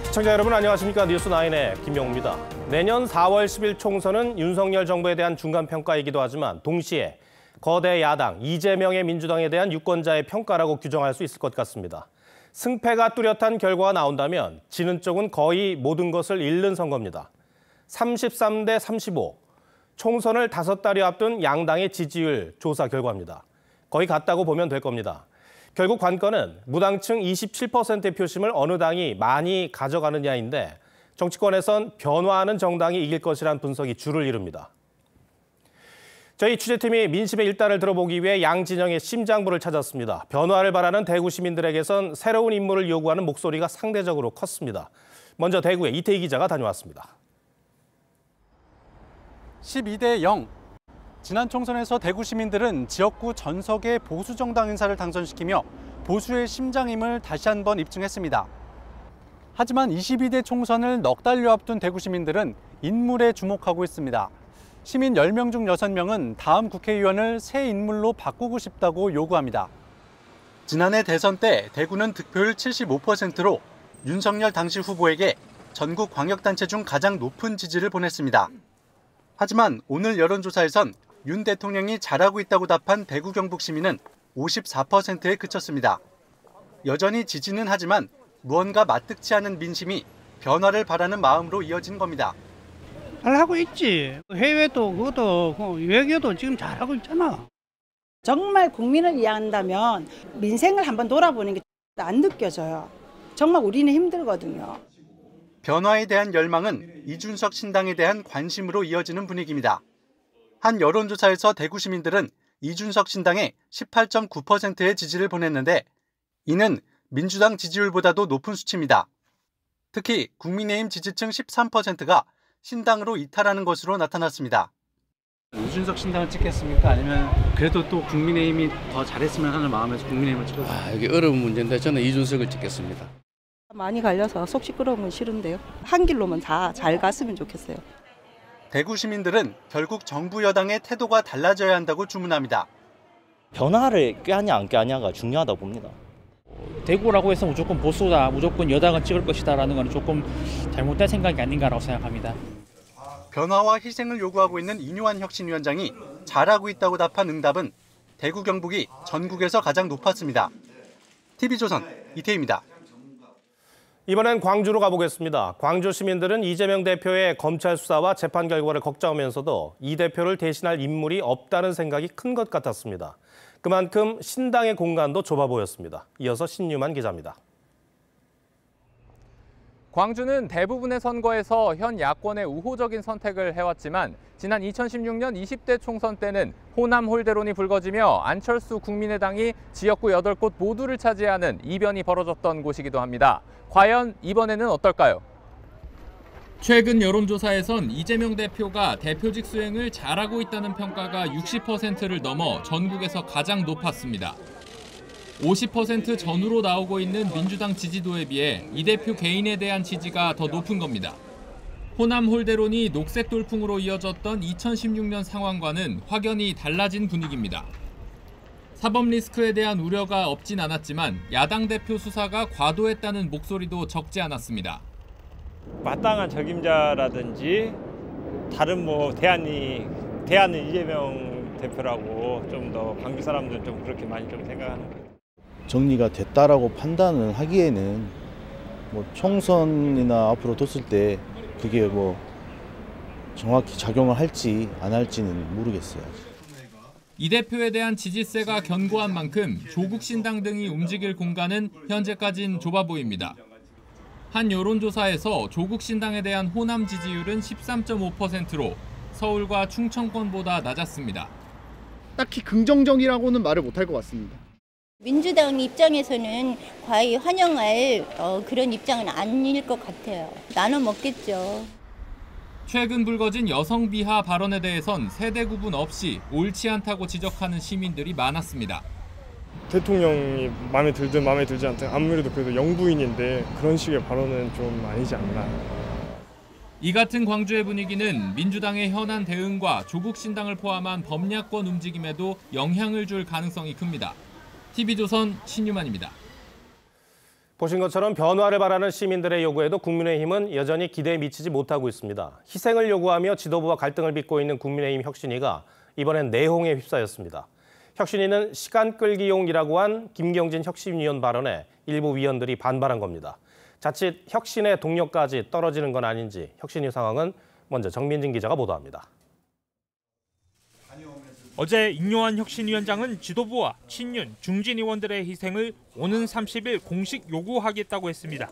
시청자 여러분 안녕하십니까. 뉴스9의 김용우입니다. 내년 4월 10일 총선은 윤석열 정부에 대한 중간평가이기도 하지만 동시에 거대 야당 이재명의 민주당에 대한 유권자의 평가라고 규정할 수 있을 것 같습니다. 승패가 뚜렷한 결과가 나온다면 지는 쪽은 거의 모든 것을 잃는 선거입니다. 33대 35, 총선을 5달여 앞둔 양당의 지지율 조사 결과입니다. 거의 같다고 보면 될 겁니다. 결국 관건은 무당층 27%의 표심을 어느 당이 많이 가져가느냐인데 정치권에선 변화하는 정당이 이길 것이라는 분석이 주를 이룹니다. 저희 취재팀이 민심의 일단을 들어보기 위해 양 진영의 심장부를 찾았습니다. 변화를 바라는 대구 시민들에게선 새로운 인물을 요구하는 목소리가 상대적으로 컸습니다. 먼저 대구에 이태희 기자가 다녀왔습니다. 12대 0. 지난 총선에서 대구 시민들은 지역구 전석의 보수 정당 인사를 당선시키며 보수의 심장임을 다시 한번 입증했습니다. 하지만 22대 총선을 넉 달여 앞둔 대구 시민들은 인물에 주목하고 있습니다. 시민 10명 중 6명은 다음 국회의원을 새 인물로 바꾸고 싶다고 요구합니다. 지난해 대선 때 대구는 득표율 75%로 윤석열 당시 후보에게 전국 광역단체 중 가장 높은 지지를 보냈습니다. 하지만 오늘 여론조사에선 윤 대통령이 잘하고 있다고 답한 대구 경북 시민은 54%에 그쳤습니다. 여전히 지지는 하지만 무언가 마뜩치 않은 민심이 변화를 바라는 마음으로 이어진 겁니다. 잘하고 있지. 해외도 그것도 외교도 지금 잘하고 있잖아. 정말 국민을 위한다면 민생을 한번 돌아보는 게 안 느껴져요. 정말 우리는 힘들거든요. 변화에 대한 열망은 이준석 신당에 대한 관심으로 이어지는 분위기입니다. 한 여론조사에서 대구 시민들은 이준석 신당에 18.9%의 지지를 보냈는데 이는 민주당 지지율보다도 높은 수치입니다. 특히 국민의힘 지지층 13%가 신당으로 이탈하는 것으로 나타났습니다. 이준석 신당을 찍겠습니까? 아니면 그래도 또 국민의힘이 더 잘했으면 하는 마음에서 국민의힘을 찍었습니까? 이게 어려운 문제인데 저는 이준석을 찍겠습니다. 많이 갈려서 속 시끄러운 건 싫은데요. 한 길로만 다 잘 갔으면 좋겠어요. 대구 시민들은 결국 정부 여당의 태도가 달라져야 한다고 주문합니다. 변화를 꾀하냐 안 꾀하냐가 중요하다고 봅니다. 대구라고 해서 무조건 보수다, 무조건 여당을 찍을 것이다라는 건 조금 잘못된 생각이 아닌가라고 생각합니다. 변화와 희생을 요구하고 있는 이뇨한 혁신위원장이 잘하고 있다고 답한 응답은 대구 경북이 전국에서 가장 높았습니다. TV조선 이태희입니다. 이번엔 광주로 가보겠습니다. 광주 시민들은 이재명 대표의 검찰 수사와 재판 결과를 걱정하면서도 이 대표를 대신할 인물이 없다는 생각이 큰 것 같았습니다. 그만큼 신당의 공간도 좁아 보였습니다. 이어서 신유만 기자입니다. 광주는 대부분의 선거에서 현 야권의 우호적인 선택을 해왔지만 지난 2016년 20대 총선 때는 호남 홀대론이 불거지며 안철수 국민의당이 지역구 8곳 모두를 차지하는 이변이 벌어졌던 곳이기도 합니다. 과연 이번에는 어떨까요? 최근 여론조사에선 이재명 대표가 대표직 수행을 잘하고 있다는 평가가 60%를 넘어 전국에서 가장 높았습니다. 50% 전후로 나오고 있는 민주당 지지도에 비해 이 대표 개인에 대한 지지가 더 높은 겁니다. 호남 홀대론이 녹색 돌풍으로 이어졌던 2016년 상황과는 확연히 달라진 분위기입니다. 사법 리스크에 대한 우려가 없진 않았지만 야당 대표 수사가 과도했다는 목소리도 적지 않았습니다. 마땅한 적임자라든지 다른 대안은 이재명 대표라고 좀 더 광주 사람들은 좀 그렇게 많이 좀 생각하는 거예요. 정리가 됐다라고 판단을 하기에는 총선이나 앞으로 뒀을 때 그게 정확히 작용을 할지 안 할지는 모르겠어요. 이 대표에 대한 지지세가 견고한 만큼 조국 신당 등이 움직일 공간은 현재까진 좁아 보입니다. 한 여론조사에서 조국 신당에 대한 호남 지지율은 13.5%로 서울과 충청권보다 낮았습니다. 딱히 긍정적이라고는 말을 못할 것 같습니다. 민주당 입장에서는 과히 환영할 그런 입장은 아닐 것 같아요. 나눠 먹겠죠. 최근 불거진 여성 비하 발언에 대해선 세대 구분 없이 옳지 않다고 지적하는 시민들이 많았습니다. 대통령이 마음에 들든 마음에 들지 않든 아무래도 그래도 영부인인데 그런 식의 발언은 좀 아니지 않나. 이 같은 광주의 분위기는 민주당의 현안 대응과 조국 신당을 포함한 범야권 움직임에도 영향을 줄 가능성이 큽니다. TV조선 신유만입니다. 보신 것처럼 변화를 바라는 시민들의 요구에도 국민의힘은 여전히 기대에 미치지 못하고 있습니다. 희생을 요구하며 지도부와 갈등을 빚고 있는 국민의힘 혁신위가 이번엔 내홍에 휩싸였습니다. 혁신위는 시간 끌기용이라고 한 김경진 혁신위원 발언에 일부 위원들이 반발한 겁니다. 자칫 혁신의 동력까지 떨어지는 건 아닌지 혁신위 상황은 먼저 정민진 기자가 보도합니다. 어제 임요한 혁신위원장은 지도부와 친윤, 중진 의원들의 희생을 오는 30일 공식 요구하겠다고 했습니다.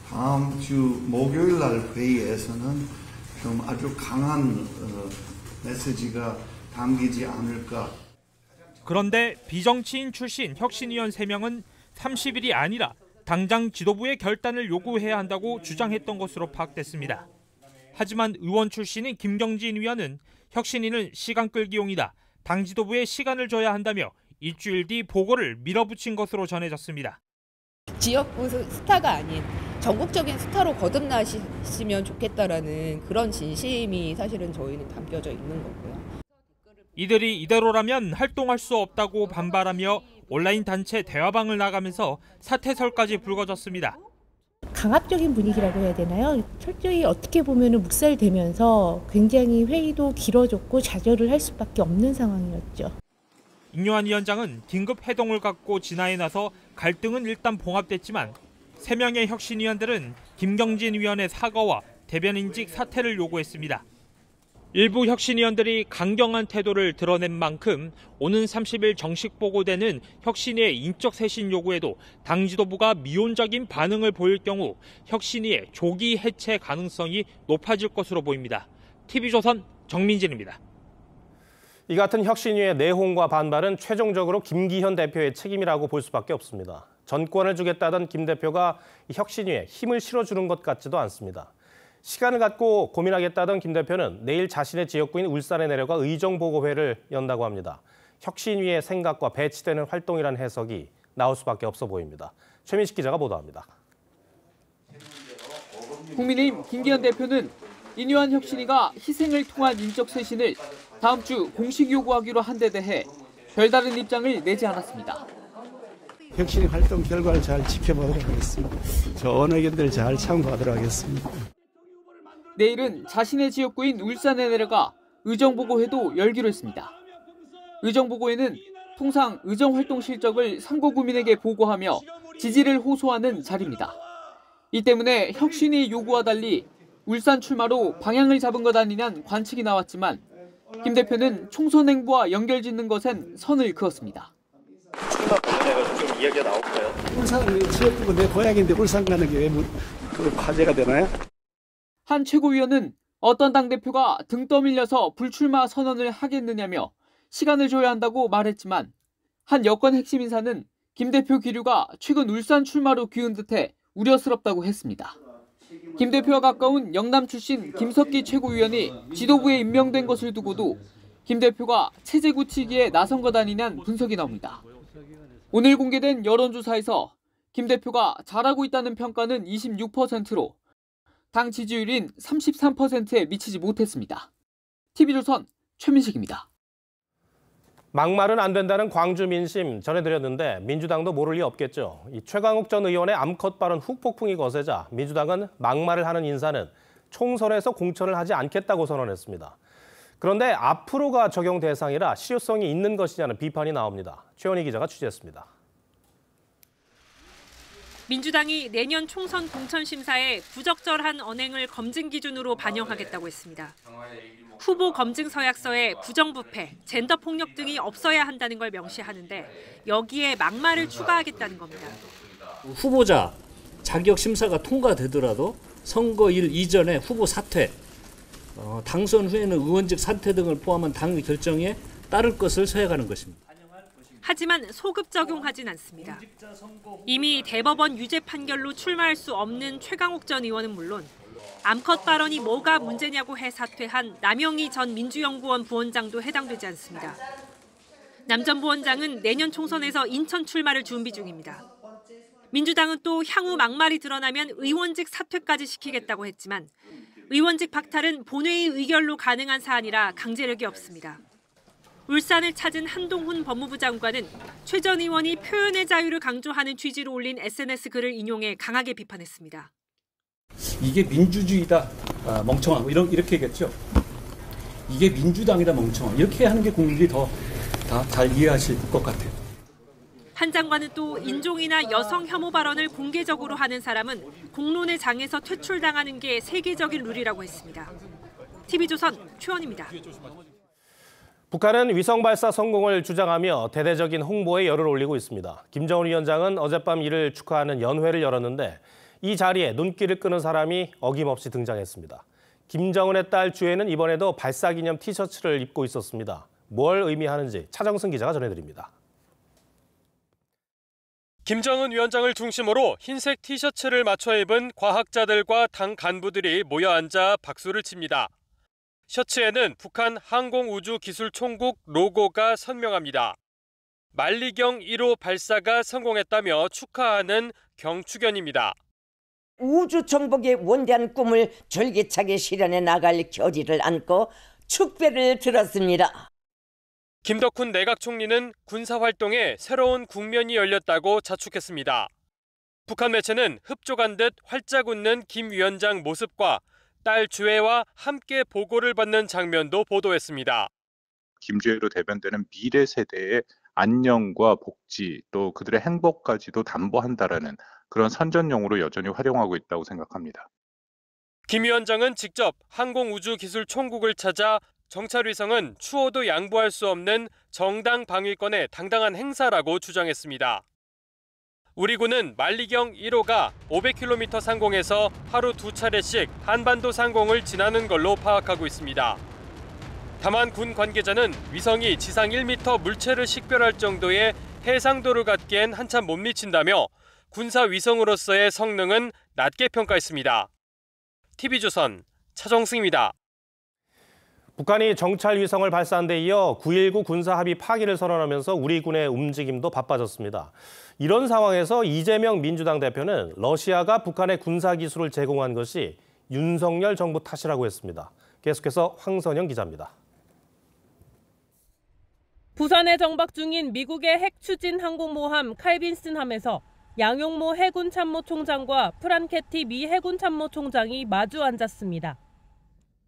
다음 주 목요일 날 회의에서는 좀 아주 강한 메시지가 담기지 않을까. 그런데 비정치인 출신 혁신위원 3명은 30일이 아니라 당장 지도부의 결단을 요구해야 한다고 주장했던 것으로 파악됐습니다. 하지만 의원 출신인 김경진 위원은 혁신위는 시간 끌기용이다. 당 지도부에 시간을 줘야 한다며 일주일 뒤 보고를 밀어붙인 것으로 전해졌습니다. 지역구 스타가 아닌 전국적인 스타로 거듭나시면 좋겠다라는 그런 진심이 사실은 저희는 담겨져 있는 거고요. 이들이 이대로라면 활동할 수 없다고 반발하며 온라인 단체 대화방을 나가면서 사퇴설까지 불거졌습니다. 강압적인 분위기라고 해야 되나요? 철저히 어떻게 보면 묵살되면서 굉장히 회의도 길어졌고 좌절을 할 수밖에 없는 상황이었죠. 임요한 위원장은 긴급 회동을 갖고 진화에 나서 갈등은 일단 봉합됐지만 3명의 혁신위원들은 김경진 위원의 사과와 대변인직 사퇴를 요구했습니다. 일부 혁신위원들이 강경한 태도를 드러낸 만큼 오는 30일 정식 보고되는 혁신위의 인적 쇄신 요구에도 당 지도부가 미온적인 반응을 보일 경우 혁신위의 조기 해체 가능성이 높아질 것으로 보입니다. TV조선 정민진입니다. 이 같은 혁신위의 내홍과 반발은 최종적으로 김기현 대표의 책임이라고 볼 수밖에 없습니다. 전권을 주겠다던 김 대표가 혁신위에 힘을 실어주는 것 같지도 않습니다. 시간을 갖고 고민하겠다던 김 대표는 내일 자신의 지역구인 울산에 내려가 의정보고회를 연다고 합니다. 혁신위의 생각과 배치되는 활동이란 해석이 나올 수밖에 없어 보입니다. 최민식 기자가 보도합니다. 국민의힘 김기현 대표는 임요한 혁신위가 희생을 통한 인적 쇄신을 다음 주 공식 요구하기로 한 데 대해 별다른 입장을 내지 않았습니다. 혁신위 활동 결과를 잘 지켜보도록 하겠습니다. 좋은 의견들 잘 참고하도록 하겠습니다. 내일은 자신의 지역구인 울산에 내려가 의정보고회도 열기로 했습니다. 의정보고회는 통상 의정활동 실적을 상고구민에게 보고하며 지지를 호소하는 자리입니다. 이 때문에 혁신위 요구와 달리 울산 출마로 방향을 잡은 것 아니냐는 관측이 나왔지만 김 대표는 총선 행보와 연결짓는 것엔 선을 그었습니다. 출마 관련해서 좀 이야기가 나올까요? 울산 지역구가 내 고향인데 울산 가는 게 왜 화제가 되나요? 한 최고위원은 어떤 당대표가 등 떠밀려서 불출마 선언을 하겠느냐며 시간을 줘야 한다고 말했지만 한 여권 핵심 인사는 김 대표 기류가 최근 울산 출마로 기운 듯해 우려스럽다고 했습니다. 김 대표와 가까운 영남 출신 김석기 최고위원이 지도부에 임명된 것을 두고도 김 대표가 체제 굳히기에 나선 것 아니냐는 분석이 나옵니다. 오늘 공개된 여론조사에서 김 대표가 잘하고 있다는 평가는 26%로 당 지지율인 33%에 미치지 못했습니다. TV조선 최민식입니다. 막말은 안 된다는 광주 민심 전해드렸는데 민주당도 모를 리 없겠죠. 이 최강욱 전 의원의 암컷 발언 훅 폭풍이 거세자 민주당은 막말을 하는 인사는 총선에서 공천을 하지 않겠다고 선언했습니다. 그런데 앞으로가 적용 대상이라 실효성이 있는 것이냐는 비판이 나옵니다. 최원희 기자가 취재했습니다. 민주당이 내년 총선 공천 심사에 부적절한 언행을 검증 기준으로 반영하겠다고 했습니다. 후보 검증 서약서에 부정부패, 젠더 폭력 등이 없어야 한다는 걸 명시하는데 여기에 막말을 추가하겠다는 겁니다. 후보자 자격 심사가 통과되더라도 선거일 이전에 후보 사퇴, 당선 후에는 의원직 사퇴 등을 포함한 당 결정에 따를 것을 서약하는 것입니다. 하지만 소급 적용하진 않습니다. 이미 대법원 유죄 판결로 출마할 수 없는 최강욱 전 의원은 물론 암컷 발언이 뭐가 문제냐고 해 사퇴한 남영희 전 민주연구원 부원장도 해당되지 않습니다. 남 전 부원장은 내년 총선에서 인천 출마를 준비 중입니다. 민주당은 또 향후 막말이 드러나면 의원직 사퇴까지 시키겠다고 했지만 의원직 박탈은 본회의 의결로 가능한 사안이라 강제력이 없습니다. 울산을 찾은 한동훈 법무부 장관은 최 전 의원이 표현의 자유를 강조하는 취지로 올린 SNS 글을 인용해 강하게 비판했습니다. 이게 민주주의다, 멍청한 이렇게 얘기했죠. 이게 민주당이다, 멍청한. 이렇게 하는 게 국민들이 더 잘 이해하실 것 같아요. 한 장관은 또 인종이나 여성 혐오 발언을 공개적으로 하는 사람은 공론의 장에서 퇴출당하는 게 세계적인 룰이라고 했습니다. TV조선 최원입니다. 북한은 위성 발사 성공을 주장하며 대대적인 홍보에 열을 올리고 있습니다. 김정은 위원장은 어젯밤 이를 축하하는 연회를 열었는데 이 자리에 눈길을 끄는 사람이 어김없이 등장했습니다. 김정은의 딸 주혜는 이번에도 발사 기념 티셔츠를 입고 있었습니다. 뭘 의미하는지 차정승 기자가 전해드립니다. 김정은 위원장을 중심으로 흰색 티셔츠를 맞춰 입은 과학자들과 당 간부들이 모여 앉아 박수를 칩니다. 셔츠에는 북한 항공우주기술총국 로고가 선명합니다. 만리경 1호 발사가 성공했다며 축하하는 경축연입니다. 우주 정복의 원대한 꿈을 절기차게 실현해 나갈 결의를 안고 축배를 들었습니다. 김덕훈 내각 총리는 군사활동에 새로운 국면이 열렸다고 자축했습니다. 북한 매체는 흡족한 듯 활짝 웃는 김 위원장 모습과 딸 주혜와 함께 보고를 받는 장면도 보도했습니다. 김주혜로 대변되는 미래 세대의 안녕과 복지 또 그들의 행복까지도 담보한다라는 그런 선전용으로 여전히 활용하고 있다고 생각합니다. 김 위원장은 직접 항공우주기술총국을 찾아 정찰위성은 추호도 양보할 수 없는 정당 방위권의 당당한 행사라고 주장했습니다. 우리 군은 만리경 1호가 500km 상공에서 하루 2차례씩 한반도 상공을 지나는 걸로 파악하고 있습니다. 다만 군 관계자는 위성이 지상 1m 물체를 식별할 정도의 해상도를 갖기엔 한참 못 미친다며 군사 위성으로서의 성능은 낮게 평가했습니다. TV조선 차정승입니다. 북한이 정찰 위성을 발사한 데 이어 9.19 군사합의 파기를 선언하면서 우리 군의 움직임도 바빠졌습니다. 이런 상황에서 이재명 민주당 대표는 러시아가 북한에 군사기술을 제공한 것이 윤석열 정부 탓이라고 했습니다. 계속해서 황선영 기자입니다. 부산에 정박 중인 미국의 핵 추진 항공모함 칼빈슨함에서 양용모 해군 참모총장과 프란케티 미 해군 참모총장이 마주 앉았습니다.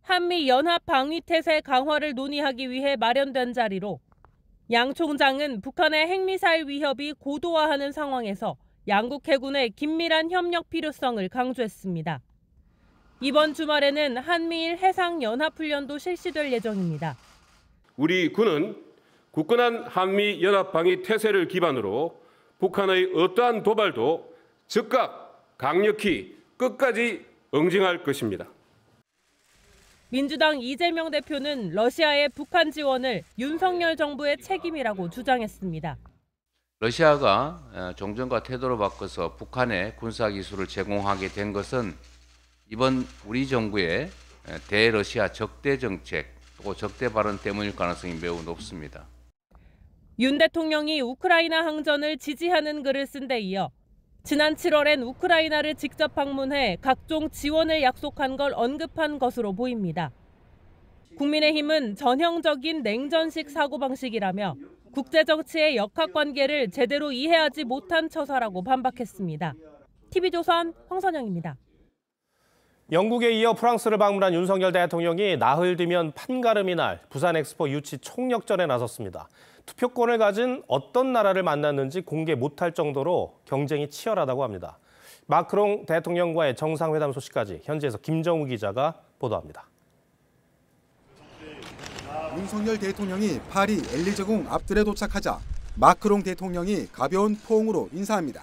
한미 연합 방위 태세 강화를 논의하기 위해 마련된 자리로 양 총장은 북한의 핵미사일 위협이 고도화하는 상황에서 양국 해군의 긴밀한 협력 필요성을 강조했습니다. 이번 주말에는 한미일 해상연합훈련도 실시될 예정입니다. 우리 군은 굳건한 한미 연합방위 태세를 기반으로 북한의 어떠한 도발도 즉각 강력히 끝까지 응징할 것입니다. 민주당 이재명 대표는 러시아의 북한 지원을 윤석열 정부의 책임이라고 주장했습니다. 러시아가 종전과 태도를 바꿔서 북한에 군사기술을 제공하게 된 것은 이번 우리 정부의 대러시아 적대 정책 또 적대 발언 때문일 가능성이 매우 높습니다. 윤 대통령이 우크라이나 항전을 지지하는 글을 쓴 데 이어 지난 7월엔 우크라이나를 직접 방문해 각종 지원을 약속한 걸 언급한 것으로 보입니다. 국민의힘은 전형적인 냉전식 사고방식이라며 국제정치의 역학관계를 제대로 이해하지 못한 처사라고 반박했습니다. TV조선 황선영입니다. 영국에 이어 프랑스를 방문한 윤석열 대통령이 나흘 뒤면 판가름이 날 부산 엑스포 유치 총력전에 나섰습니다. 투표권을 가진 어떤 나라를 만났는지 공개 못할 정도로 경쟁이 치열하다고 합니다. 마크롱 대통령과의 정상회담 소식까지 현지에서 김정우 기자가 보도합니다. 윤석열 대통령이 파리 엘리제궁 앞뜰에 도착하자 마크롱 대통령이 가벼운 포옹으로 인사합니다.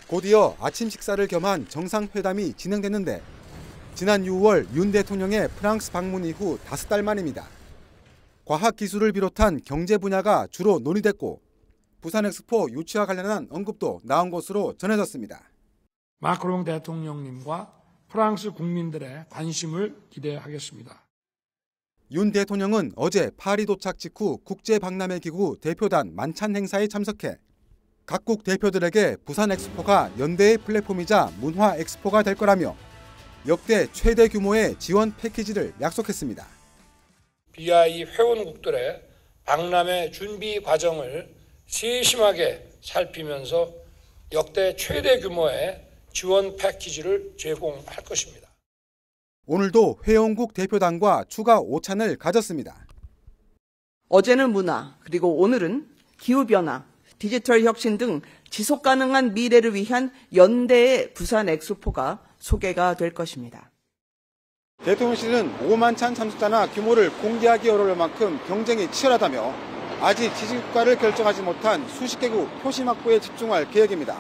곧이어 아침 식사를 겸한 정상회담이 진행됐는데 지난 6월 윤 대통령의 프랑스 방문 이후 5달 만입니다. 과학기술을 비롯한 경제 분야가 주로 논의됐고 부산 엑스포 유치와 관련한 언급도 나온 것으로 전해졌습니다. 마크롱 대통령님과 프랑스 국민들의 관심을 기대하겠습니다. 윤 대통령은 어제 파리 도착 직후 국제박람회기구 대표단 만찬 행사에 참석해 각국 대표들에게 부산 엑스포가 연대의 플랫폼이자 문화 엑스포가 될 거라며 역대 최대 규모의 지원 패키지를 약속했습니다. BI 회원국들의 박람회 준비 과정을 세심하게 살피면서 역대 최대 규모의 지원 패키지를 제공할 것입니다. 오늘도 회원국 대표단과 추가 오찬을 가졌습니다. 어제는 문화, 그리고 오늘은 기후변화, 디지털 혁신 등 지속가능한 미래를 위한 연대의 부산 엑스포가 소개가 될 것입니다. 대통령실은 5만 찬 참석자나 규모를 공개하기 어려울 만큼 경쟁이 치열하다며 아직 지지국가를 결정하지 못한 수십 개국 표심 확보에 집중할 계획입니다.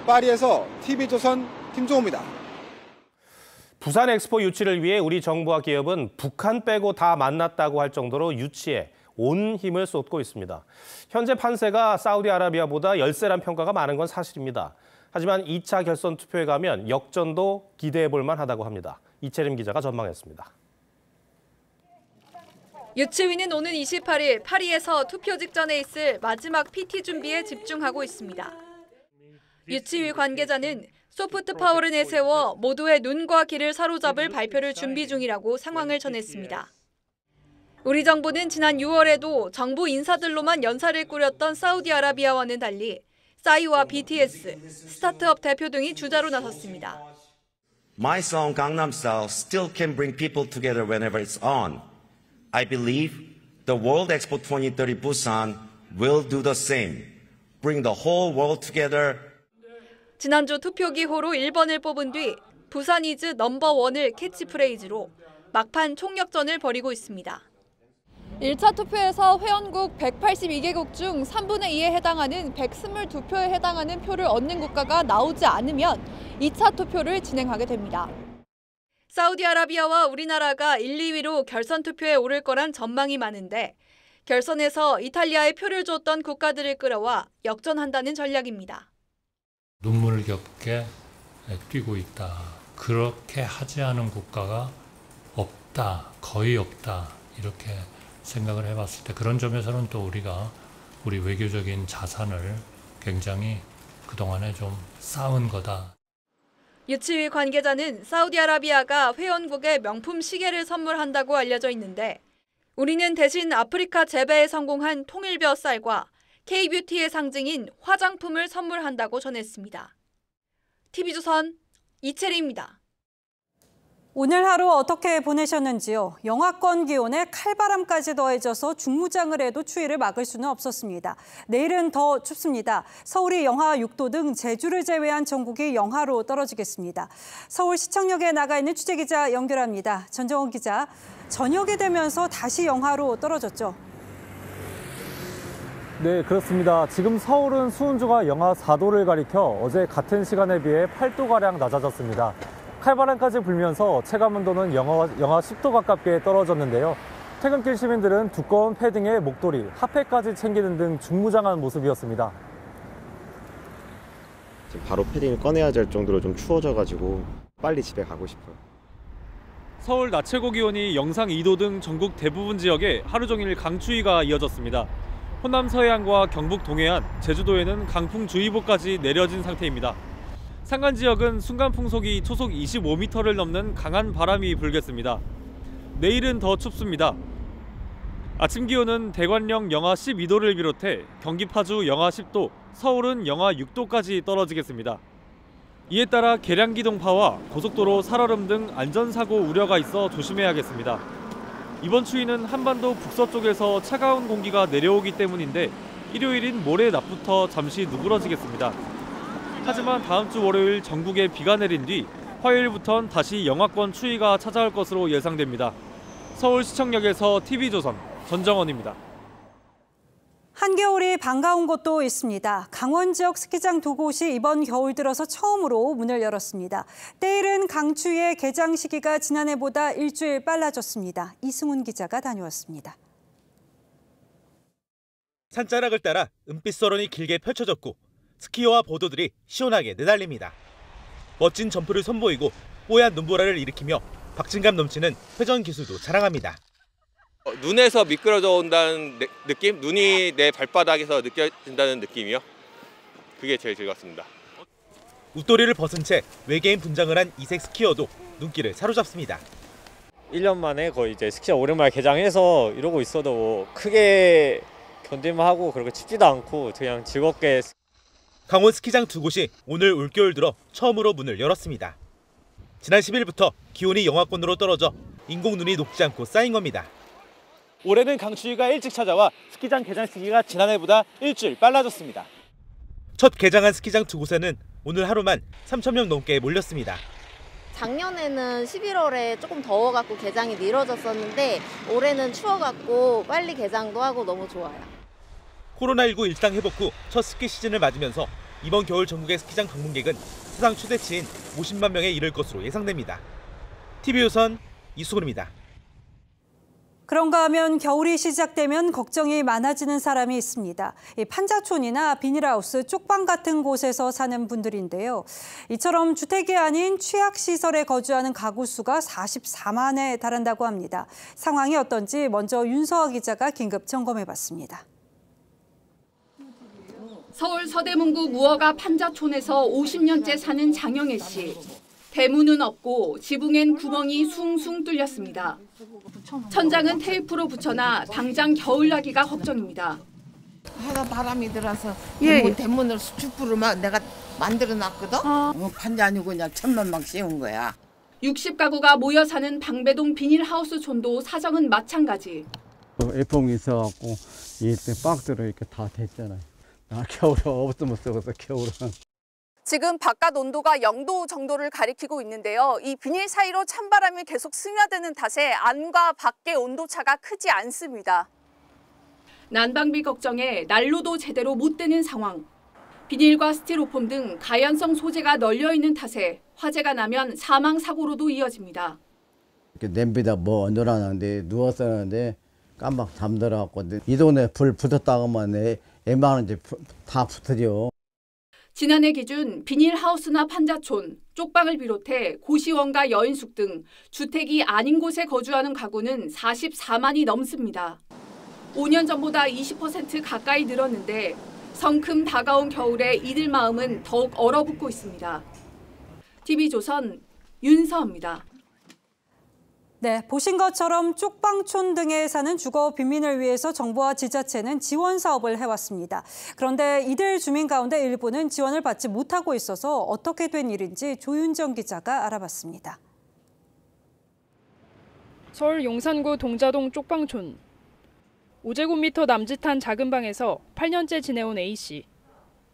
파리에서 TV조선 김종호입니다. 부산 엑스포 유치를 위해 우리 정부와 기업은 북한 빼고 다 만났다고 할 정도로 유치에 온 힘을 쏟고 있습니다. 현재 판세가 사우디아라비아보다 열세란 평가가 많은 건 사실입니다. 하지만 2차 결선 투표에 가면 역전도 기대해 볼 만하다고 합니다. 이채림 기자가 전망했습니다. 유치위는 오는 28일 파리에서 투표 직전에 있을 마지막 PT 준비에 집중하고 있습니다. 유치위 관계자는 소프트 파워를 내세워 모두의 눈과 귀를 사로잡을 발표를 준비 중이라고 상황을 전했습니다. 우리 정부는 지난 6월에도 정부 인사들로만 연사를 꾸렸던 사우디아라비아와는 달리 싸이와 BTS, 스타트업 대표 등이 주자로 나섰습니다. My song Gangnam Style still can bring people together whenever it's on. I believe the World Expo 2030 Busan will do the same. Bring the whole world together. 지난주 투표기호로 1번을 뽑은 뒤 부산 이즈 넘버원을 캐치프레이즈로 막판 총력전을 벌이고 있습니다. 1차 투표에서 회원국 182개국 중 3분의 2에 해당하는 122표에 해당하는 표를 얻는 국가가 나오지 않으면 2차 투표를 진행하게 됩니다. 사우디아라비아와 우리나라가 1, 2위로 결선 투표에 오를 거란 전망이 많은데 결선에서 이탈리아에 표를 줬던 국가들을 끌어와 역전한다는 전략입니다. 눈물겹게 뛰고 있다. 그렇게 하지 않은 국가가 없다. 거의 없다. 이렇게 생각을 해봤을 때 그런 점에서는 또 우리가 우리 외교적인 자산을 굉장히 그동안에 좀 쌓은 거다. 유치위 관계자는 사우디아라비아가 회원국에 명품 시계를 선물한다고 알려져 있는데 우리는 대신 아프리카 재배에 성공한 통일벼 쌀과 K뷰티의 상징인 화장품을 선물한다고 전했습니다. TV조선 이채리입니다. 오늘 하루 어떻게 보내셨는지요? 영하권 기온에 칼바람까지 더해져서 중무장을 해도 추위를 막을 수는 없었습니다. 내일은 더 춥습니다. 서울이 영하 6도 등 제주를 제외한 전국이 영하로 떨어지겠습니다. 서울 시청역에 나가 있는 취재기자 연결합니다. 전정원 기자, 저녁이 되면서 다시 영하로 떨어졌죠? 네, 그렇습니다. 지금 서울은 수온주가 영하 4도를 가리켜 어제 같은 시간에 비해 8도가량 낮아졌습니다. 칼바람까지 불면서 체감온도는 영하 10도 가깝게 떨어졌는데요. 퇴근길 시민들은 두꺼운 패딩에 목도리, 핫팩까지 챙기는 등 중무장한 모습이었습니다. 지금 바로 패딩을 꺼내야 될 정도로 좀 추워져가지고 빨리 집에 가고 싶어요. 서울 낮 최고 기온이 영상 2도 등 전국 대부분 지역에 하루 종일 강추위가 이어졌습니다. 호남 서해안과 경북 동해안, 제주도에는 강풍주의보까지 내려진 상태입니다. 산간 지역은 순간 풍속이 초속 25m를 넘는 강한 바람이 불겠습니다. 내일은 더 춥습니다. 아침 기온은 대관령 영하 12도를 비롯해 경기 파주 영하 10도, 서울은 영하 6도까지 떨어지겠습니다. 이에 따라 계량기동파와 고속도로 살얼음 등 안전사고 우려가 있어 조심해야겠습니다. 이번 추위는 한반도 북서쪽에서 차가운 공기가 내려오기 때문인데 일요일인 모레 낮부터 잠시 누그러지겠습니다. 하지만 다음 주 월요일 전국에 비가 내린 뒤 화요일부터는 다시 영하권 추위가 찾아올 것으로 예상됩니다. 서울 시청역에서 TV조선 전정원입니다. 한겨울이 반가운 곳도 있습니다. 강원 지역 스키장 2곳이 이번 겨울 들어서 처음으로 문을 열었습니다. 때이른 강추위의 개장 시기가 지난해보다 일주일 빨라졌습니다. 이승훈 기자가 다녀왔습니다. 산자락을 따라 은빛 설원이 길게 펼쳐졌고 스키어와 보도들이 시원하게 내달립니다. 멋진 점프를 선보이고 뽀얀 눈보라를 일으키며 박진감 넘치는 회전 기술도 자랑합니다. 눈에서 미끄러져 온다는 느낌? 눈이 내 발바닥에서 느껴진다는 느낌이요. 그게 제일 즐겁습니다. 웃도리를 벗은 채 외계인 분장을 한 이색 스키어도 눈길을 사로잡습니다. 1년 만에 거의 이제 스키장 오랜만에 개장해서 이러고 있어도 뭐 크게 견딜만 하고 그렇게 춥지도 않고 그냥 즐겁게. 강원 스키장 두 곳이 오늘 올겨울 들어 처음으로 문을 열었습니다. 지난 10일부터 기온이 영하권으로 떨어져 인공눈이 녹지 않고 쌓인 겁니다. 올해는 강추위가 일찍 찾아와 스키장 개장 시기가 지난해보다 일주일 빨라졌습니다. 첫 개장한 스키장 두 곳에는 오늘 하루만 3,000명 넘게 몰렸습니다. 작년에는 11월에 조금 더워갖고 개장이 미뤄졌었는데 올해는 추워갖고 빨리 개장도 하고 너무 좋아요. 코로나19 일상 회복 후 첫 스키 시즌을 맞으면서 이번 겨울 전국의 스키장 방문객은 사상 최대치인 50만 명에 이를 것으로 예상됩니다. TV조선 이수근입니다. 그런가 하면 겨울이 시작되면 걱정이 많아지는 사람이 있습니다. 이 판자촌이나 비닐하우스, 쪽방 같은 곳에서 사는 분들인데요. 이처럼 주택이 아닌 취약시설에 거주하는 가구 수가 44만에 달한다고 합니다. 상황이 어떤지 먼저 윤서아 기자가 긴급 점검해봤습니다. 서울 서대문구 무허가 판자촌에서 50년째 사는 장영애 씨. 대문은 없고 지붕엔 구멍이 숭숭 뚫렸습니다. 천장은 테이프로 붙여놔 당장 겨울나기가 걱정입니다. 해가 바람이 들어서 예. 대문을 수축부를 내가 만들어놨거든. 판자 아니고 그냥 천만 막 씌운 거야. 60가구가 모여 사는 방배동 비닐하우스 촌도 사정은 마찬가지. 에어컨이 있어갖고 이 박스로 이렇게 다 됐잖아요. 겨울에 없으면 썩어서 겨울은. 지금 바깥 온도가 0도 정도를 가리키고 있는데요. 이 비닐 사이로 찬바람이 계속 스며드는 탓에 안과 밖의 온도차가 크지 않습니다. 난방비 걱정에 난로도 제대로 못 되는 상황. 비닐과 스티로폼 등 가연성 소재가 널려 있는 탓에 화재가 나면 사망 사고로도 이어집니다. 이렇게 냄비다 뭐 얹어놨는데 누워서 하는데 깜빡 잠들어갖고 이 동네 불 붙었다고만 웬만한지 다 붙어져. 지난해 기준 비닐하우스나 판자촌, 쪽방을 비롯해 고시원과 여인숙 등 주택이 아닌 곳에 거주하는 가구는 44만이 넘습니다. 5년 전보다 20% 가까이 늘었는데 성큼 다가온 겨울에 이들 마음은 더욱 얼어붙고 있습니다. TV조선 윤서입니다. 네, 보신 것처럼 쪽방촌 등에 사는 주거 빈민을 위해서 정부와 지자체는 지원 사업을 해왔습니다. 그런데 이들 주민 가운데 일부는 지원을 받지 못하고 있어서 어떻게 된 일인지 조윤정 기자가 알아봤습니다. 서울 용산구 동자동 쪽방촌. 5제곱미터 남짓한 작은 방에서 8년째 지내온 A씨.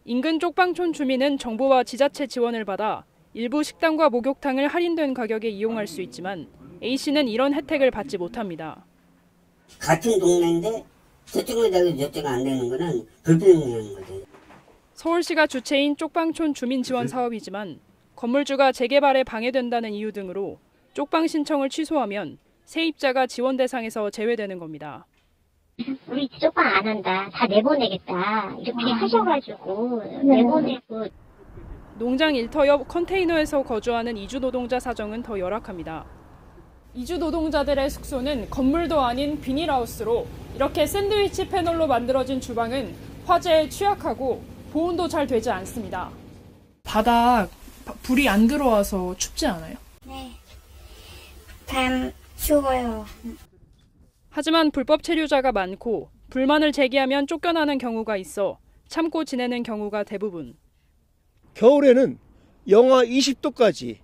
인근 쪽방촌 주민은 정부와 지자체 지원을 받아 일부 식당과 목욕탕을 할인된 가격에 이용할 수 있지만 A씨는 이런 혜택을 받지 못합니다. 같은 동네인데 저쪽은 되고 저쪽은 안 되는 거는 불분명한 거죠. 서울시가 주체인 쪽방촌 주민 지원 사업이지만 건물주가 재개발에 방해된다는 이유 등으로 쪽방 신청을 취소하면 세입자가 지원 대상에서 제외되는 겁니다. 우리 쪽방 안 한다. 다 내보내겠다. 이렇게 하셔가지고 내보내고. 농장 일터 옆 컨테이너에서 거주하는 이주 노동자 사정은 더 열악합니다. 이주 노동자들의 숙소는 건물도 아닌 비닐하우스로 이렇게 샌드위치 패널로 만들어진 주방은 화재에 취약하고 보온도 잘 되지 않습니다. 바닥 불이 안 들어와서 춥지 않아요? 네. 단 추워요. 하지만 불법 체류자가 많고 불만을 제기하면 쫓겨나는 경우가 있어 참고 지내는 경우가 대부분. 겨울에는 영하 20도까지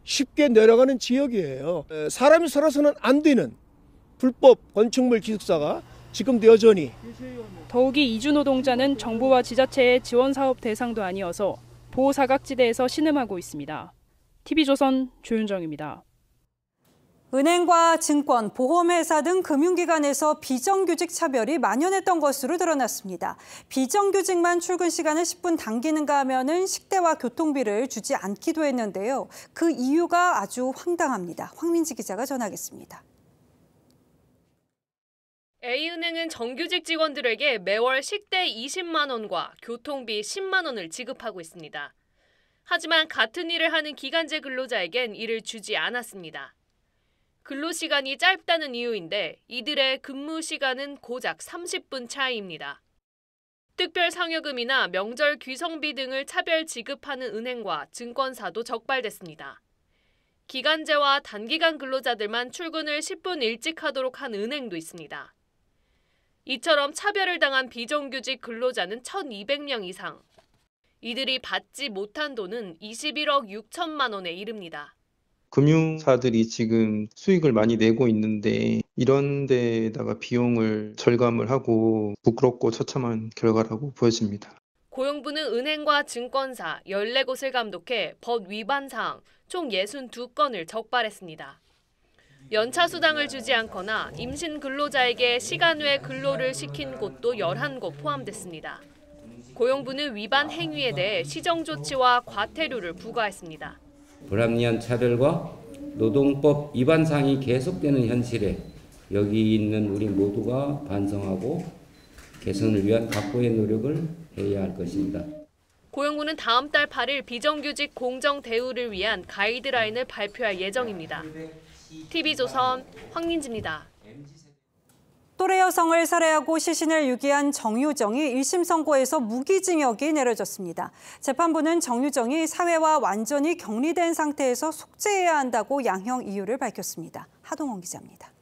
쉽게 내려가는 지역이에요. 사람이 살아서는 안 되는 불법 건축물 기숙사가 지금도 여전히. 더욱이 이주 노동자는 정부와 지자체의 지원 사업 대상도 아니어서 보호사각지대에서 신음하고 있습니다. TV조선 조윤정입니다. 은행과 증권, 보험회사 등 금융기관에서 비정규직 차별이 만연했던 것으로 드러났습니다. 비정규직만 출근 시간을 10분 당기는가 하면은 식대와 교통비를 주지 않기도 했는데요. 그 이유가 아주 황당합니다. 황민지 기자가 전하겠습니다. A은행은 정규직 직원들에게 매월 식대 20만 원과 교통비 10만 원을 지급하고 있습니다. 하지만 같은 일을 하는 기간제 근로자에겐 이를 주지 않았습니다. 근로시간이 짧다는 이유인데 이들의 근무 시간은 고작 30분 차이입니다. 특별 상여금이나 명절 귀성비 등을 차별 지급하는 은행과 증권사도 적발됐습니다. 기간제와 단기간 근로자들만 출근을 10분 일찍 하도록 한 은행도 있습니다. 이처럼 차별을 당한 비정규직 근로자는 1,200명 이상. 이들이 받지 못한 돈은 21억 6천만 원에 이릅니다. 금융사들이 지금 수익을 많이 내고 있는데 이런 데다가 비용을 절감을 하고 부끄럽고 처참한 결과라고 보여집니다. 고용부는 은행과 증권사 14곳을 감독해 법 위반 사항 총 62건을 적발했습니다. 연차 수당을 주지 않거나 임신 근로자에게 시간 외 근로를 시킨 곳도 11곳 포함됐습니다. 고용부는 위반 행위에 대해 시정조치와 과태료를 부과했습니다. 불합리한 차별과 노동법 위반 사항이 계속되는 현실에 여기 있는 우리 모두가 반성하고 개선을 위한 각고의 노력을 해야 할 것입니다. 고용부는 다음 달 8일 비정규직 공정 대우를 위한 가이드라인을 발표할 예정입니다. TV조선 황민지입니다. 또래 여성을 살해하고 시신을 유기한 정유정이 1심 선고에서 무기징역이 내려졌습니다. 재판부는 정유정이 사회와 완전히 격리된 상태에서 속죄해야 한다고 양형 이유를 밝혔습니다. 하동원 기자입니다.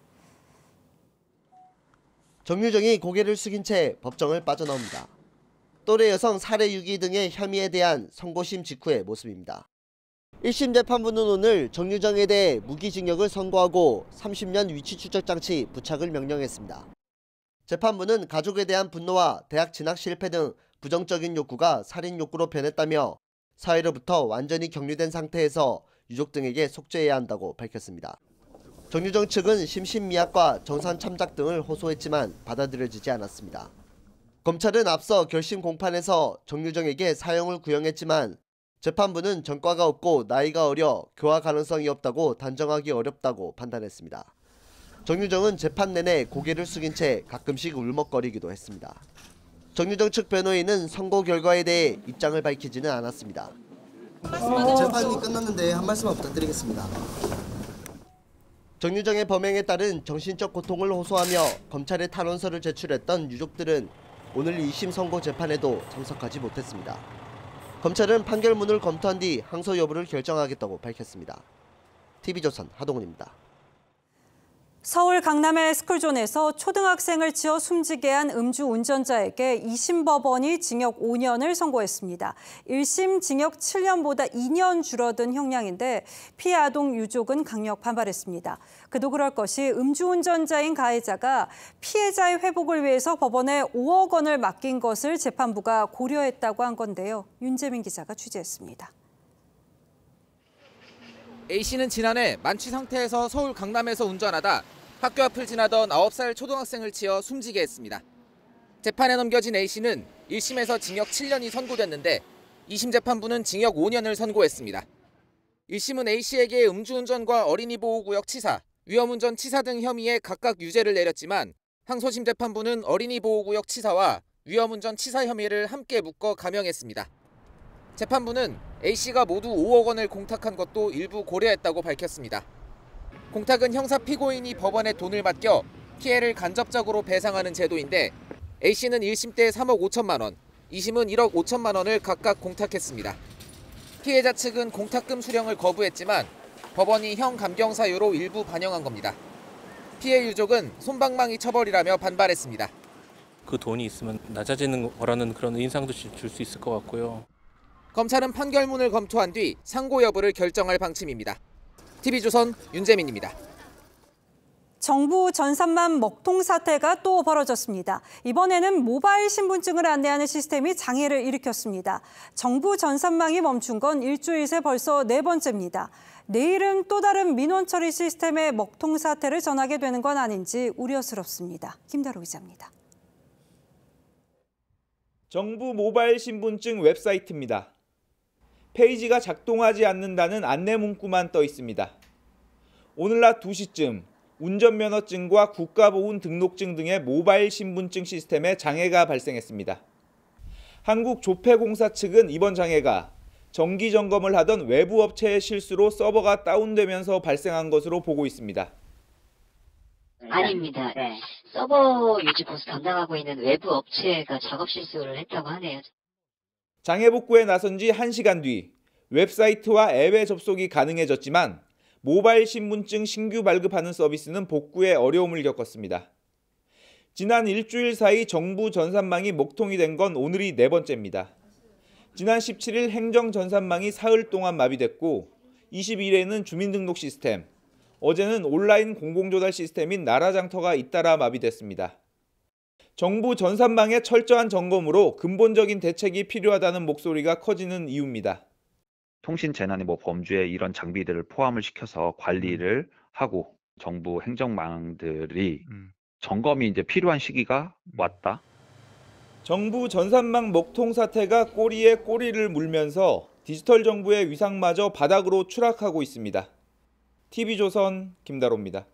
정유정이 고개를 숙인 채 법정을 빠져나옵니다. 또래 여성 살해 유기 등의 혐의에 대한 선고심 직후의 모습입니다. 1심 재판부는 오늘 정유정에 대해 무기징역을 선고하고 30년 위치 추적 장치 부착을 명령했습니다. 재판부는 가족에 대한 분노와 대학 진학 실패 등 부정적인 욕구가 살인 욕구로 변했다며 사회로부터 완전히 격리된 상태에서 유족 등에게 속죄해야 한다고 밝혔습니다. 정유정 측은 심신미약과 정산참작 등을 호소했지만 받아들여지지 않았습니다. 검찰은 앞서 결심 공판에서 정유정에게 사형을 구형했지만 재판부는 전과가 없고 나이가 어려 교화 가능성이 없다고 단정하기 어렵다고 판단했습니다. 정유정은 재판 내내 고개를 숙인 채 가끔씩 울먹거리기도 했습니다. 정유정 측 변호인은 선고 결과에 대해 입장을 밝히지는 않았습니다. 재판이 끝났는데 한 말씀만 부탁드리겠습니다. 정유정의 범행에 따른 정신적 고통을 호소하며 검찰에 탄원서를 제출했던 유족들은 오늘 2심 선고 재판에도 참석하지 못했습니다. 검찰은 판결문을 검토한 뒤 항소 여부를 결정하겠다고 밝혔습니다. TV조선 하동훈입니다. 서울 강남의 스쿨존에서 초등학생을 치어 숨지게 한 음주운전자에게 2심 법원이 징역 5년을 선고했습니다. 1심 징역 7년보다 2년 줄어든 형량인데 피해 아동 유족은 강력 반발했습니다. 그도 그럴 것이 음주운전자인 가해자가 피해자의 회복을 위해서 법원에 5억 원을 맡긴 것을 재판부가 고려했다고 한 건데요. 윤재민 기자가 취재했습니다. A씨는 지난해 만취 상태에서 서울 강남에서 운전하다 학교 앞을 지나던 9살 초등학생을 치어 숨지게 했습니다. 재판에 넘겨진 A씨는 1심에서 징역 7년이 선고됐는데 2심 재판부는 징역 5년을 선고했습니다. 1심은 A씨에게 음주운전과 어린이 보호구역 치사, 위험운전 치사 등 혐의에 각각 유죄를 내렸지만 항소심 재판부는 어린이 보호구역 치사와 위험운전 치사 혐의를 함께 묶어 감형했습니다. 재판부는 A씨가 모두 5억 원을 공탁한 것도 일부 고려했다고 밝혔습니다. 공탁은 형사 피고인이 법원에 돈을 맡겨 피해를 간접적으로 배상하는 제도인데 A씨는 1심 때 3억 5천만 원, 2심은 1억 5천만 원을 각각 공탁했습니다. 피해자 측은 공탁금 수령을 거부했지만 법원이 형 감경 사유로 일부 반영한 겁니다. 피해 유족은 솜방망이 처벌이라며 반발했습니다. 그 돈이 있으면 낮아지는 거라는 그런 인상도 줄 수 있을 것 같고요. 검찰은 판결문을 검토한 뒤 상고 여부를 결정할 방침입니다. TV조선 윤재민입니다. 정부 전산망 먹통 사태가 또 벌어졌습니다. 이번에는 모바일 신분증을 안내하는 시스템이 장애를 일으켰습니다. 정부 전산망이 멈춘 건 일주일 새 벌써 4번째입니다. 내일은 또 다른 민원 처리 시스템의 먹통 사태를 전하게 되는 건 아닌지 우려스럽습니다. 김다로 기자입니다. 정부 모바일 신분증 웹사이트입니다. 페이지가 작동하지 않는다는 안내 문구만 떠 있습니다. 오늘 낮 2시쯤 운전면허증과 국가보훈 등록증 등의 모바일 신분증 시스템에 장애가 발생했습니다. 한국조폐공사 측은 이번 장애가 정기 점검을 하던 외부 업체의 실수로 서버가 다운되면서 발생한 것으로 보고 있습니다. 아닙니다. 서버 유지 보수 담당하고 있는 외부 업체가 작업 실수를 했다고 하네요. 장애 복구에 나선 지 1시간 뒤 웹사이트와 앱에 접속이 가능해졌지만 모바일 신분증 신규 발급하는 서비스는 복구에 어려움을 겪었습니다. 지난 일주일 사이 정부 전산망이 먹통이 된 건 오늘이 4번째입니다. 지난 17일 행정 전산망이 사흘 동안 마비됐고 20일에는 주민등록 시스템, 어제는 온라인 공공조달 시스템인 나라장터가 잇따라 마비됐습니다. 정부 전산망의 철저한 점검으로 근본적인 대책이 필요하다는 목소리가 커지는 이유입니다. 통신 재난의 범주에 이런 장비들을 포함을 시켜서 관리를 하고 정부 행정망들이 점검이 이제 필요한 시기가 왔다. 정부 전산망 먹통 사태가 꼬리에 꼬리를 물면서 디지털 정부의 위상마저 바닥으로 추락하고 있습니다. TV조선 김다로입니다.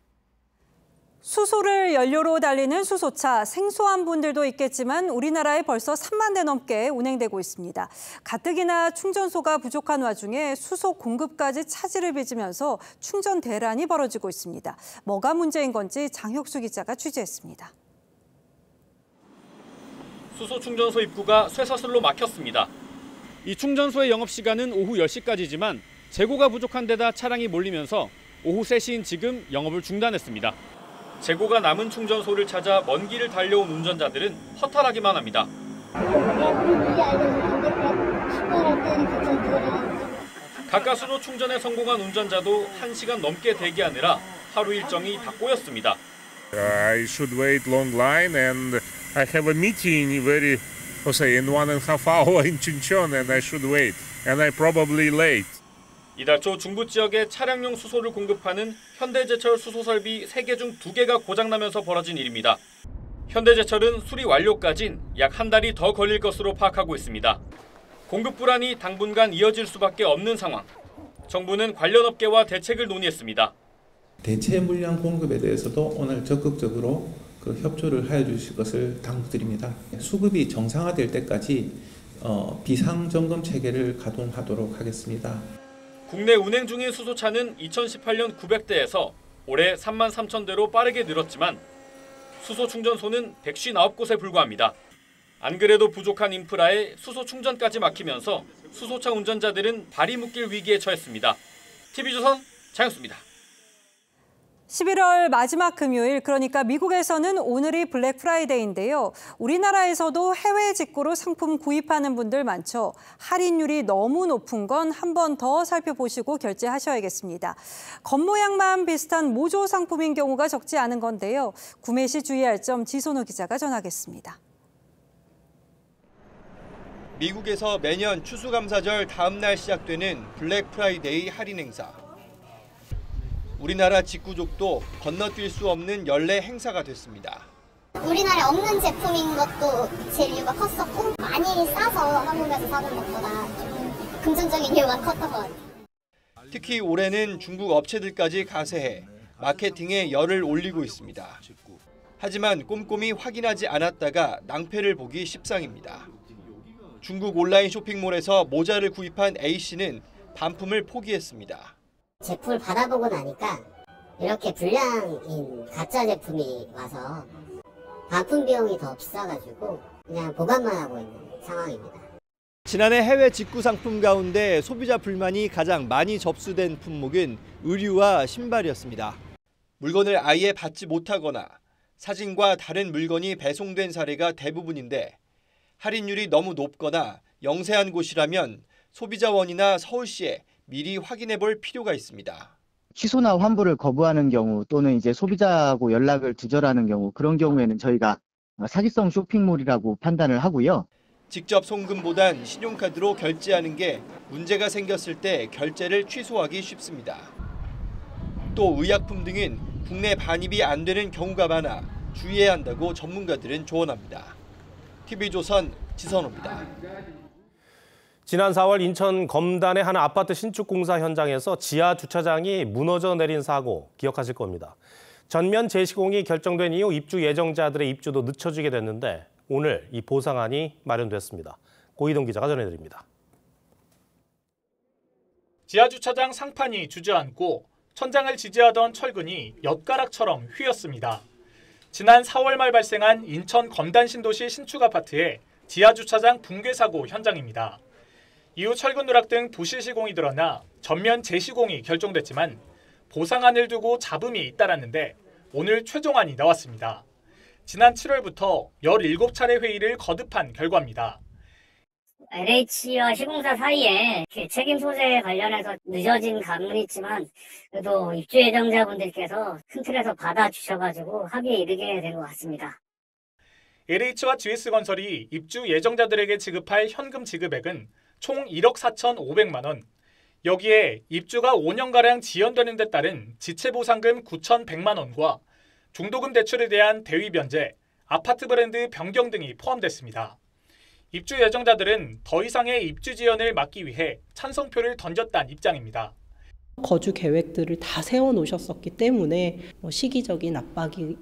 수소를 연료로 달리는 수소차, 생소한 분들도 있겠지만 우리나라에 벌써 3만 대 넘게 운행되고 있습니다. 가뜩이나 충전소가 부족한 와중에 수소 공급까지 차질을 빚으면서 충전 대란이 벌어지고 있습니다. 뭐가 문제인 건지 장혁수 기자가 취재했습니다. 수소 충전소 입구가 쇠사슬로 막혔습니다. 이 충전소의 영업시간은 오후 10시까지지만 재고가 부족한 데다 차량이 몰리면서 오후 3시인 지금 영업을 중단했습니다. 재고가 남은 충전소를 찾아 먼 길을 달려온 운전자들은 허탈하기만 합니다. 가까스로 충전에 성공한 운전자도 1시간 넘게 대기하느라 하루 일정이 다 꼬였습니다. I should wait long line and I have a meeting in 1.5 hour in Chuncheon and I should wait and I probably late. 이달 초 중부 지역에 차량용 수소를 공급하는 현대제철 수소설비 3개 중 2개가 고장나면서 벌어진 일입니다. 현대제철은 수리 완료까진 약 한 달이 더 걸릴 것으로 파악하고 있습니다. 공급 불안이 당분간 이어질 수밖에 없는 상황. 정부는 관련 업계와 대책을 논의했습니다. 대체 물량 공급에 대해서도 오늘 적극적으로 협조를 하여 주실 것을 당부드립니다. 수급이 정상화될 때까지 비상점검 체계를 가동하도록 하겠습니다. 국내 운행 중인 수소차는 2018년 900대에서 올해 3만 3천 대로 빠르게 늘었지만 수소 충전소는 159곳에 불과합니다. 안 그래도 부족한 인프라에 수소 충전까지 막히면서 수소차 운전자들은 발이 묶일 위기에 처했습니다. TV조선 장혁수입니다. 11월 마지막 금요일, 그러니까 미국에서는 오늘이 블랙 프라이데이인데요. 우리나라에서도 해외 직구로 상품 구입하는 분들 많죠. 할인율이 너무 높은 건 한 번 더 살펴보시고 결제하셔야겠습니다. 겉모양만 비슷한 모조 상품인 경우가 적지 않은 건데요. 구매 시 주의할 점 지선호 기자가 전하겠습니다. 미국에서 매년 추수감사절 다음 날 시작되는 블랙 프라이데이 할인 행사. 우리나라 직구족도 건너뛸 수 없는 연례 행사가 됐습니다. 우리나라에 없는 제품인 것도 제 이유가 컸었고 많이 싸서 한국에서 사는 것보다 좀 금전적인 이유가 컸던 것 같아요. 특히 올해는 중국 업체들까지 가세해 마케팅에 열을 올리고 있습니다. 하지만 꼼꼼히 확인하지 않았다가 낭패를 보기 십상입니다. 중국 온라인 쇼핑몰에서 모자를 구입한 A씨는 반품을 포기했습니다. 제품을 받아보고 나니까 이렇게 불량인 가짜 제품이 와서 반품 비용이 더 비싸가지고 그냥 보관만 하고 있는 상황입니다. 지난해 해외 직구 상품 가운데 소비자 불만이 가장 많이 접수된 품목은 의류와 신발이었습니다. 물건을 아예 받지 못하거나 사진과 다른 물건이 배송된 사례가 대부분인데 할인율이 너무 높거나 영세한 곳이라면 소비자원이나 서울시에 미리 확인해 볼 필요가 있습니다. 취소나 환불을 거부하는 경우 또는 이제 소비자하고 연락을 두절하는 경우, 그런 경우에는 저희가 사기성 쇼핑몰이라고 판단을 하고요. 직접 송금보단 신용카드로 결제하는 게 문제가 생겼을 때 결제를 취소하기 쉽습니다. 또 의약품 등은 국내 반입이 안 되는 경우가 많아 주의해야 한다고 전문가들은 조언합니다. TV조선 지선호입니다. 지난 4월 인천 검단의 한 아파트 신축 공사 현장에서 지하 주차장이 무너져 내린 사고 기억하실 겁니다. 전면 재시공이 결정된 이후 입주 예정자들의 입주도 늦춰지게 됐는데 오늘 이 보상안이 마련됐습니다. 고희동 기자가 전해드립니다. 지하 주차장 상판이 주저앉고 천장을 지지하던 철근이 엿가락처럼 휘었습니다. 지난 4월 말 발생한 인천 검단 신도시 신축 아파트의 지하주차장 붕괴 사고 현장입니다. 이후 철근 누락 등 부실 시공이 드러나 전면 재시공이 결정됐지만 보상안을 두고 잡음이 잇따랐는데 오늘 최종안이 나왔습니다. 지난 7월부터 17차례 회의를 거듭한 결과입니다. LH와 시공사 사이에 책임 소재 관련해서 늦어진 감은 있지만 그래도 입주 예정자분들께서 큰 틀에서 받아주셔가지고 합의에 이르게 된 것 같습니다. LH와 GS건설이 입주 예정자들에게 지급할 현금 지급액은 총 1억 4,500만 원. 여기에 입주가 5년가량 지연되는 데 따른 지체보상금 9,100만 원과 중도금 대출에 대한 대위 변제, 아파트 브랜드 변경 등이 포함됐습니다. 입주 예정자들은 더 이상의 입주 지연을 막기 위해 찬성표를 던졌다는 입장입니다. 거주 계획들을 다 세워놓으셨었기 때문에 시기적인 압박이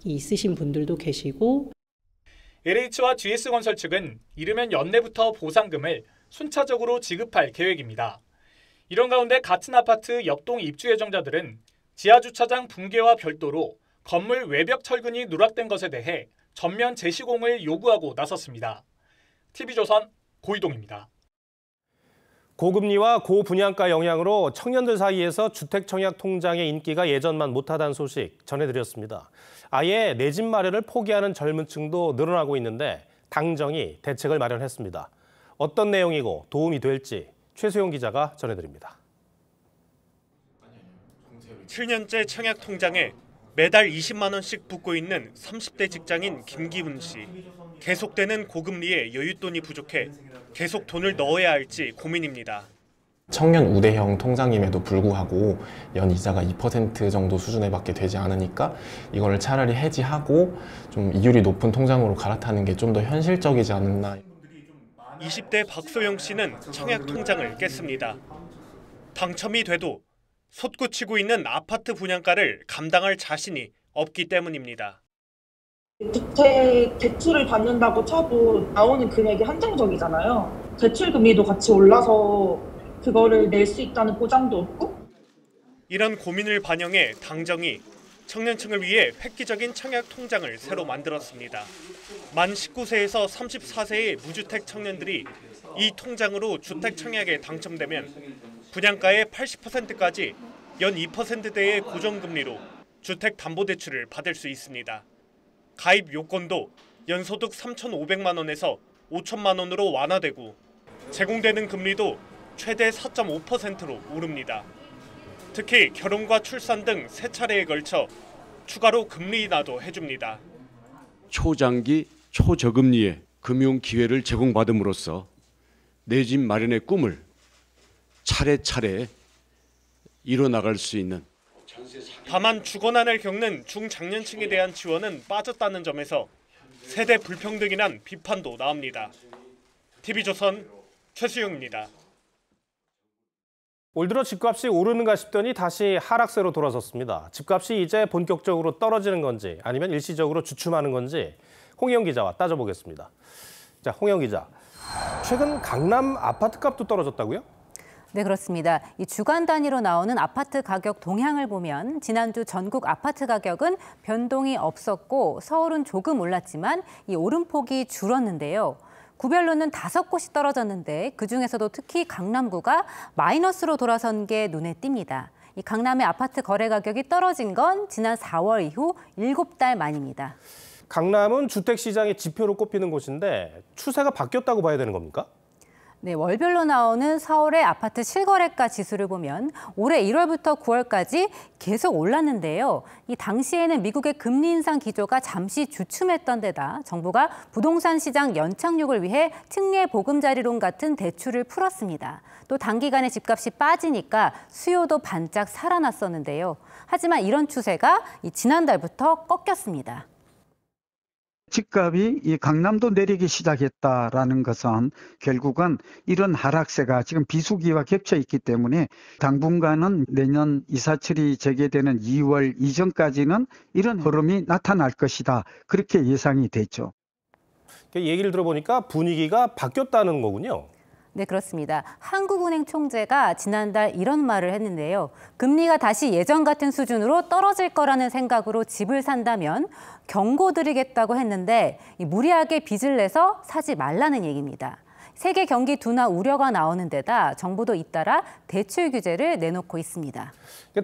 있으신 분들도 계시고 LH와 GS건설 측은 이르면 연내부터 보상금을 순차적으로 지급할 계획입니다. 이런 가운데 같은 아파트 옆동 입주 예정자들은 지하주차장 붕괴와 별도로 건물 외벽 철근이 누락된 것에 대해 전면 재시공을 요구하고 나섰습니다. TV조선 고이동입니다. 고금리와 고분양가 영향으로 청년들 사이에서 주택 청약 통장의 인기가 예전만 못하다는 소식 전해드렸습니다. 아예 내 집 마련을 포기하는 젊은 층도 늘어나고 있는데 당정이 대책을 마련했습니다. 어떤 내용이고 도움이 될지 최수용 기자가 전해드립니다. 7년째 청약 통장에 매달 20만 원씩 붓고 있는 30대 직장인 김기훈 씨. 계속되는 고금리에 여윳돈이 부족해 계속 돈을 넣어야 할지 고민입니다. 청년 우대형 통장임에도 불구하고 연 이자가 2% 정도 수준에 밖에 되지 않으니까 이거를 차라리 해지하고 좀 이율이 높은 통장으로 갈아타는 게 좀 더 현실적이지 않나. 20대 박소영 씨는 청약 통장을 깼습니다. 당첨이 돼도 솟구치고 있는 아파트 분양가를 감당할 자신이 없기 때문입니다. 주택 대출을 받는다고 쳐도 나오는 금액이 한정적이잖아요. 대출 금리도 같이 올라서 그거를 낼 수 있다는 보장도 없고. 이런 고민을 반영해 당정이 청년층을 위해 획기적인 청약 통장을 새로 만들었습니다. 만 19세에서 34세의 무주택 청년들이 이 통장으로 주택 청약에 당첨되면 분양가의 80%까지 연 2%대의 고정금리로 주택담보대출을 받을 수 있습니다. 가입 요건도 연소득 3,500만 원에서 5천만 원으로 완화되고 제공되는 금리도 최대 4.5%로 오릅니다. 특히 결혼과 출산 등 3차례에 걸쳐 추가로 금리 인하도 해줍니다. 초장기, 초저금리의 금융 기회를 제공받음으로써 내 집 마련의 꿈을 차례차례 이뤄나갈 수 있는. 다만 주거난을 겪는 중장년층에 대한 지원은 빠졌다는 점에서 세대 불평등이란 비판도 나옵니다. TV조선 최수영입니다. 올 들어 집값이 오르는가 싶더니 다시 하락세로 돌아섰습니다. 집값이 이제 본격적으로 떨어지는 건지 아니면 일시적으로 주춤하는 건지 홍영 기자와 따져보겠습니다. 자, 홍영 기자, 최근 강남 아파트 값도 떨어졌다고요? 네, 그렇습니다. 이 주간 단위로 나오는 아파트 가격 동향을 보면 지난주 전국 아파트 가격은 변동이 없었고 서울은 조금 올랐지만 이 오름폭이 줄었는데요. 구별로는 5곳이 떨어졌는데 그중에서도 특히 강남구가 마이너스로 돌아선 게 눈에 띕니다. 이 강남의 아파트 거래 가격이 떨어진 건 지난 4월 이후 7달 만입니다. 강남은 주택 시장의 지표로 꼽히는 곳인데 추세가 바뀌었다고 봐야 되는 겁니까? 네, 월별로 나오는 서울의 아파트 실거래가 지수를 보면 올해 1월부터 9월까지 계속 올랐는데요. 이 당시에는 미국의 금리 인상 기조가 잠시 주춤했던 데다 정부가 부동산 시장 연착륙을 위해 특례 보금자리론 같은 대출을 풀었습니다. 또 단기간에 집값이 빠지니까 수요도 반짝 살아났었는데요. 하지만 이런 추세가 지난달부터 꺾였습니다. 집값이 이 강남도 내리기 시작했다라는 것은 결국은 이런 하락세가 지금 비수기와 겹쳐 있기 때문에 당분간은 내년 이사철이 재개되는 2월 이전까지는 이런 흐름이 나타날 것이다. 그렇게 예상이 됐죠. 얘기를 들어보니까 분위기가 바뀌었다는 거군요. 네, 그렇습니다. 한국은행 총재가 지난달 이런 말을 했는데요. 금리가 다시 예전 같은 수준으로 떨어질 거라는 생각으로 집을 산다면 경고드리겠다고 했는데 무리하게 빚을 내서 사지 말라는 얘기입니다. 세계 경기 둔화 우려가 나오는 데다 정부도 잇따라 대출 규제를 내놓고 있습니다.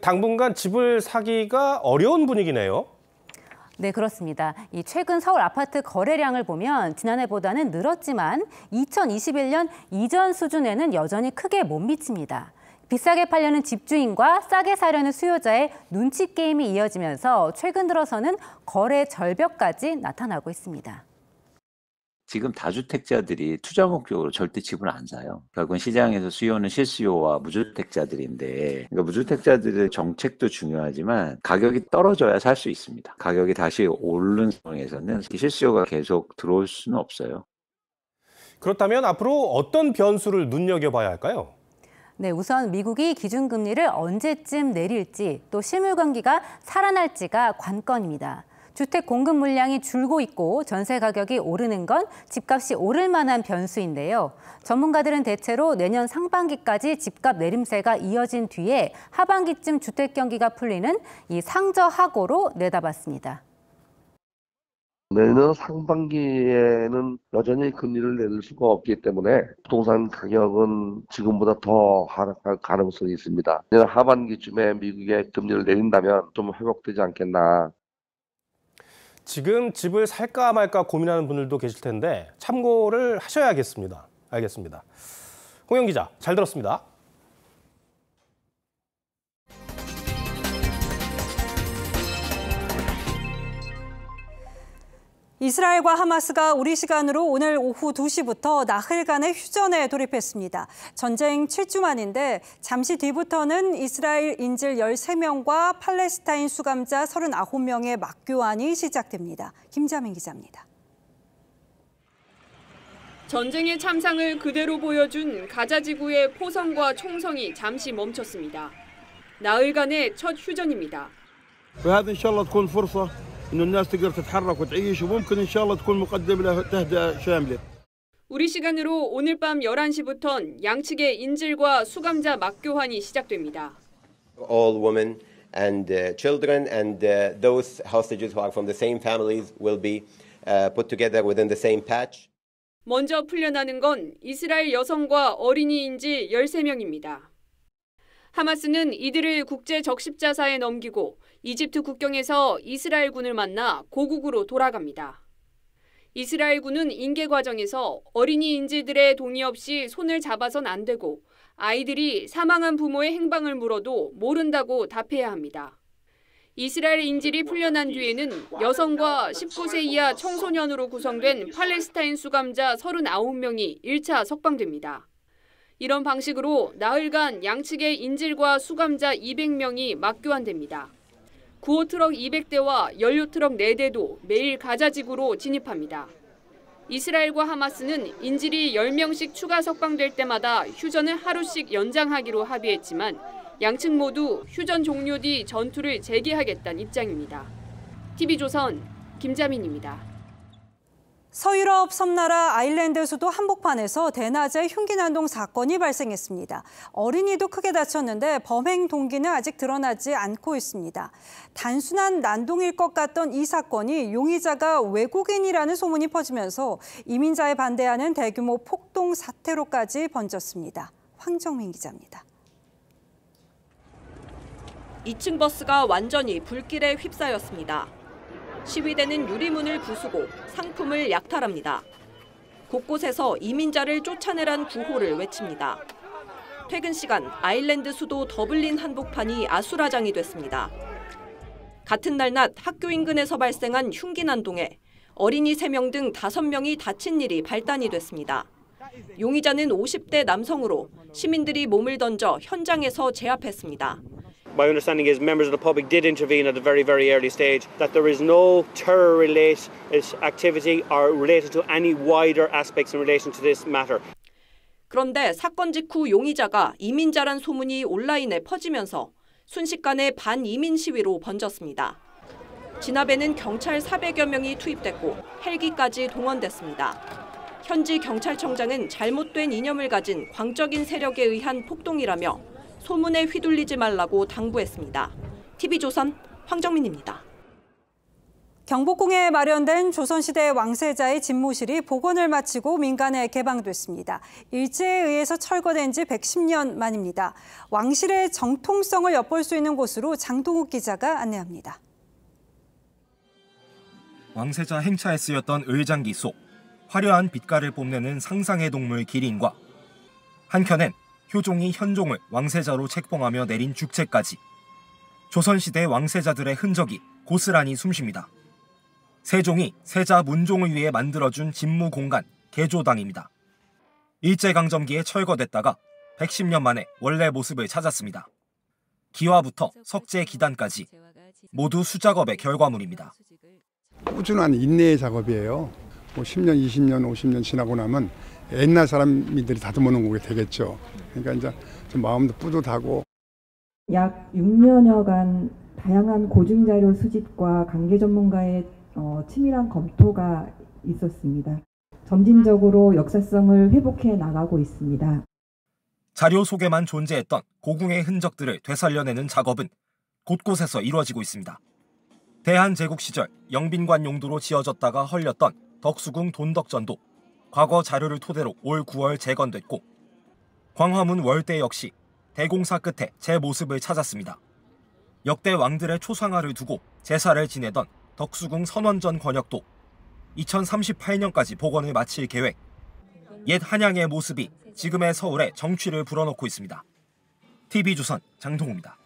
당분간 집을 사기가 어려운 분위기네요. 네, 그렇습니다. 이 최근 서울 아파트 거래량을 보면 지난해보다는 늘었지만 2021년 이전 수준에는 여전히 크게 못 미칩니다. 비싸게 팔려는 집주인과 싸게 사려는 수요자의 눈치 게임이 이어지면서 최근 들어서는 거래 절벽까지 나타나고 있습니다. 지금 다주택자들이 투자 목적으로 절대 집을 안 사요. 결국은 시장에서 수요는 실수요와 무주택자들인데, 그러니까 무주택자들의 정책도 중요하지만 가격이 떨어져야 살 수 있습니다. 가격이 다시 오르는 상황에서는 실수요가 계속 들어올 수는 없어요. 그렇다면 앞으로 어떤 변수를 눈여겨봐야 할까요? 네, 우선 미국이 기준금리를 언제쯤 내릴지 또 실물 경기가 살아날지가 관건입니다. 주택 공급 물량이 줄고 있고 전세 가격이 오르는 건 집값이 오를 만한 변수인데요. 전문가들은 대체로 내년 상반기까지 집값 내림세가 이어진 뒤에 하반기쯤 주택 경기가 풀리는 이 상저하고로 내다봤습니다. 내년 상반기에는 여전히 금리를 내릴 수가 없기 때문에 부동산 가격은 지금보다 더 하락할 가능성이 있습니다. 내년 하반기쯤에 미국의 금리를 내린다면 좀 회복되지 않겠나. 지금 집을 살까 말까 고민하는 분들도 계실 텐데 참고를 하셔야겠습니다. 알겠습니다. 홍영 기자, 잘 들었습니다. 이스라엘과 하마스가 우리 시간으로 오늘 오후 2시부터 나흘간의 휴전에 돌입했습니다. 전쟁 7주 만인데 잠시 뒤부터는 이스라엘 인질 13명과 팔레스타인 수감자 39명의 맞교환이 시작됩니다. 김자민 기자입니다. 전쟁의 참상을 그대로 보여준 가자 지구의 포성과 총성이 잠시 멈췄습니다. 나흘간의 첫 휴전입니다. إنه الناس تقدر تتحرك وتعيش وممكن إن شاء الله تكون مقدم له تهدئة شاملة. 우리 시간으로 오늘 밤 11시부턴 양측의 인질과 수감자 맞교환이 시작됩니다. All women and children and those hostages who are from the same families will be put together within the same patch. 먼저 풀려나는 건 이스라엘 여성과 어린이 인질 13명입니다. 하마스는 이들을 국제 적십자사에 넘기고 이집트 국경에서 이스라엘군을 만나 고국으로 돌아갑니다. 이스라엘군은 인계 과정에서 어린이 인질들의 동의 없이 손을 잡아선 안 되고 아이들이 사망한 부모의 행방을 물어도 모른다고 답해야 합니다. 이스라엘 인질이 풀려난 뒤에는 여성과 19세 이하 청소년으로 구성된 팔레스타인 수감자 39명이 1차 석방됩니다. 이런 방식으로 나흘간 양측의 인질과 수감자 200명이 맞교환됩니다. 구호 트럭 200대와 연료 트럭 4대도 매일 가자 지구로 진입합니다. 이스라엘과 하마스는 인질이 10명씩 추가 석방될 때마다 휴전을 하루씩 연장하기로 합의했지만 양측 모두 휴전 종료 뒤 전투를 재개하겠다는 입장입니다. TV조선 김자민입니다. 서유럽 섬나라 아일랜드 수도 한복판에서 대낮에 흉기 난동 사건이 발생했습니다. 어린이도 크게 다쳤는데 범행 동기는 아직 드러나지 않고 있습니다. 단순한 난동일 것 같던 이 사건이 용의자가 외국인이라는 소문이 퍼지면서 이민자에 반대하는 대규모 폭동 사태로까지 번졌습니다. 황정민 기자입니다. 2층 버스가 완전히 불길에 휩싸였습니다. 시위대는 유리문을 부수고 상품을 약탈합니다. 곳곳에서 이민자를 쫓아내란 구호를 외칩니다. 퇴근 시간 아일랜드 수도 더블린 한복판이 아수라장이 됐습니다. 같은 날 낮 학교 인근에서 발생한 흉기 난동에 어린이 3명 등 5명이 다친 일이 발단이 됐습니다. 용의자는 50대 남성으로 시민들이 몸을 던져 현장에서 제압했습니다. My understanding is members of the public did intervene at a very, very early stage, that there is no terror-related activity or related to any wider aspects in relation to this matter. 그런데 사건 직후 용의자가 이민자란 소문이 온라인에 퍼지면서 순식간에 반이민 시위로 번졌습니다. 진압에는 경찰 400여 명이 투입됐고 헬기까지 동원됐습니다. 현지 경찰청장은 잘못된 이념을 가진 광적인 세력에 의한 폭동이라며 소문에 휘둘리지 말라고 당부했습니다. TV조선 황정민입니다. 경복궁에 마련된 조선시대 왕세자의 집무실이 복원을 마치고 민간에 개방됐습니다. 일제에 의해서 철거된 지 110년 만입니다. 왕실의 정통성을 엿볼 수 있는 곳으로 장동욱 기자가 안내합니다. 왕세자 행차에 쓰였던 의장기 속 화려한 빛깔을 뽐내는 상상의 동물 기린과 한켠엔 효종이 현종을 왕세자로 책봉하며 내린 죽채까지 조선시대 왕세자들의 흔적이 고스란히 숨쉽니다. 세종이 세자 문종을 위해 만들어준 집무 공간 개조당입니다. 일제강점기에 철거됐다가 110년 만에 원래 모습을 찾았습니다. 기와부터 석재 기단까지 모두 수작업의 결과물입니다. 꾸준한 인내의 작업이에요. 뭐 10년, 20년, 50년 지나고 나면 옛날 사람들이 다듬어 놓은 곡이 되겠죠. 그러니까 이제 좀 마음도 뿌듯하고. 약 6년여간 다양한 고증자료 수집과 관계 전문가의 치밀한 검토가 있었습니다. 점진적으로 역사성을 회복해 나가고 있습니다. 자료 속에만 존재했던 고궁의 흔적들을 되살려내는 작업은 곳곳에서 이루어지고 있습니다. 대한제국 시절 영빈관 용도로 지어졌다가 헐렸던 덕수궁 돈덕전도 과거 자료를 토대로 올 9월 재건됐고, 광화문 월대 역시 대공사 끝에 제 모습을 찾았습니다. 역대 왕들의 초상화를 두고 제사를 지내던 덕수궁 선원전 권역도 2038년까지 복원을 마칠 계획. 옛 한양의 모습이 지금의 서울에 정취를 불어넣고 있습니다. TV조선 장동우입니다.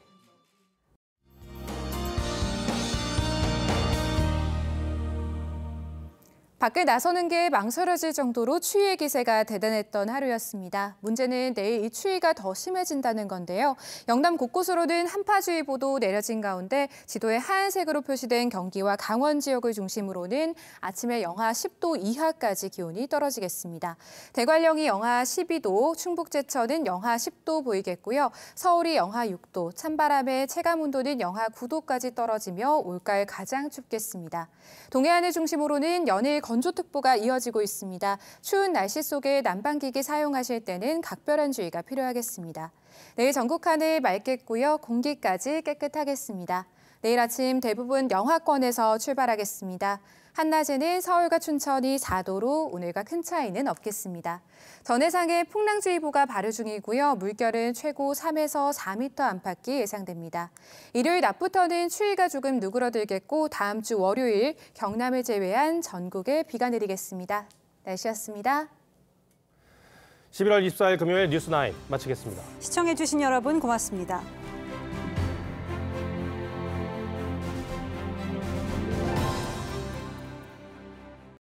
밖에 나서는 게 망설여질 정도로 추위의 기세가 대단했던 하루였습니다. 문제는 내일 이 추위가 더 심해진다는 건데요. 영남 곳곳으로는 한파주의보도 내려진 가운데 지도에 하얀색으로 표시된 경기와 강원 지역을 중심으로는 아침에 영하 10도 이하까지 기온이 떨어지겠습니다. 대관령이 영하 12도, 충북 제천은 영하 10도 보이겠고요. 서울이 영하 6도, 찬바람에 체감온도는 영하 9도까지 떨어지며 올가을 가장 춥겠습니다. 동해안을 중심으로는 연일 건조특보가 이어지고 있습니다. 추운 날씨 속에 난방기기 사용하실 때는 각별한 주의가 필요하겠습니다. 내일 전국 하늘 맑겠고요. 공기까지 깨끗하겠습니다. 내일 아침 대부분 영하권에서 출발하겠습니다. 한낮에는 서울과 춘천이 4도로 오늘과 큰 차이는 없겠습니다. 전해상에 풍랑주의보가 발효 중이고요. 물결은 최고 3에서 4m 안팎이 예상됩니다. 일요일 낮부터는 추위가 조금 누그러들겠고 다음 주 월요일 경남을 제외한 전국에 비가 내리겠습니다. 날씨였습니다. 11월 24일 금요일 뉴스9 마치겠습니다. 시청해주신 여러분 고맙습니다.